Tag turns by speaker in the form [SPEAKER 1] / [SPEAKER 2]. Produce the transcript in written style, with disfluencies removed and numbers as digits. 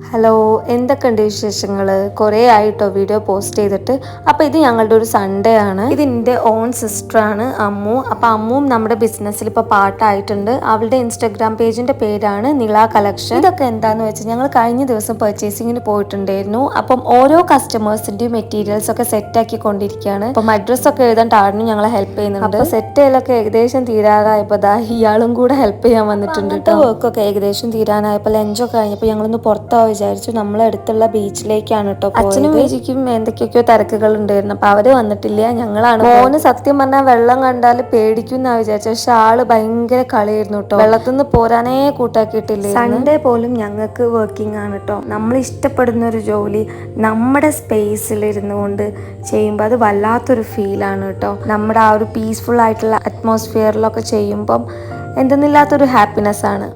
[SPEAKER 1] Hello, എന്തൊക്കെയുണ്ട് വിശേഷങ്ങൾ? കുറേ ആയിട്ടോ വീഡിയോ പോസ്റ്റ് ചെയ്തിട്ട്. അപ്പോൾ ഇത് ഞങ്ങളുടെ ഒരു സൺഡേ ആണ്. ഇത് എൻ്റെ ഓൺ സിസ്റ്ററാണ് അമ്മു. അപ്പോൾ അമ്മുവും നമ്മുടെ ബിസിനസ്സിൽ ഇപ്പോൾ പാർട്ടായിട്ടുണ്ട്. അവളുടെ ഇൻസ്റ്റാഗ്രാം പേജിൻ്റെ പേരാണ് നിള കളക്ഷൻ. ഇതൊക്കെ എന്താണെന്ന് വെച്ചാൽ ഞങ്ങൾ കഴിഞ്ഞ ദിവസം പർച്ചേസിങ്ങിന് പോയിട്ടുണ്ടായിരുന്നു. അപ്പം ഓരോ കസ്റ്റമേഴ്സിൻ്റെയും മെറ്റീരിയൽസ് ഒക്കെ സെറ്റാക്കി കൊണ്ടിരിക്കുകയാണ്. അപ്പം അഡ്രസ്സൊക്കെ എഴുതാൻ താഴ്ന്നു ഞങ്ങളെ ഹെൽപ്പ് ചെയ്യുന്നുണ്ട്. അപ്പോൾ സെറ്റ് ചെയ്യലൊക്കെ ഏകദേശം തീരാറായപ്പോൾ ഇയാളും കൂടെ ഹെൽപ്പ് ചെയ്യാൻ വന്നിട്ടുണ്ട് കേട്ടോ. വർക്കൊക്കെ ഏകദേശം തീരാനായപ്പോൾ ലഞ്ചൊക്കെ കഴിഞ്ഞപ്പോൾ ഞങ്ങളൊന്ന് പുറത്താവും വിചാരിച്ചു. നമ്മളെ അടുത്തുള്ള ബീച്ചിലേക്കാണ് കേട്ടോ. അച്ഛനും മേജിക്കും എന്തൊക്കെയൊക്കെയോ തിരക്കുകൾ ഉണ്ടായിരുന്നു. അപ്പൊ അവര് വന്നിട്ടില്ല, ഞങ്ങളാണ്. മോന് സത്യം പറഞ്ഞാൽ വെള്ളം കണ്ടാൽ പേടിക്കുന്ന വിചാരിച്ചു. പക്ഷെ ആള് ഭയങ്കര കളിയായിരുന്നു കേട്ടോ. വെള്ളത്തിൽ നിന്ന് പോരാനേ കൂട്ടാക്കിയിട്ടില്ല. സൺഡേ പോലും ഞങ്ങൾക്ക് വർക്കിംഗ് ആണ് കേട്ടോ. നമ്മൾ ഇഷ്ടപ്പെടുന്ന ഒരു ജോലി നമ്മുടെ സ്പേസിൽ ഇരുന്നു കൊണ്ട് ചെയ്യുമ്പോൾ അത് വല്ലാത്തൊരു ഫീലാണ് കേട്ടോ. നമ്മുടെ ആ ഒരു പീസ്ഫുൾ ആയിട്ടുള്ള അറ്റ്മോസ്ഫിയറിലൊക്കെ ചെയ്യുമ്പം എന്തെന്നില്ലാത്തൊരു ഹാപ്പിനെസ് ആണ്.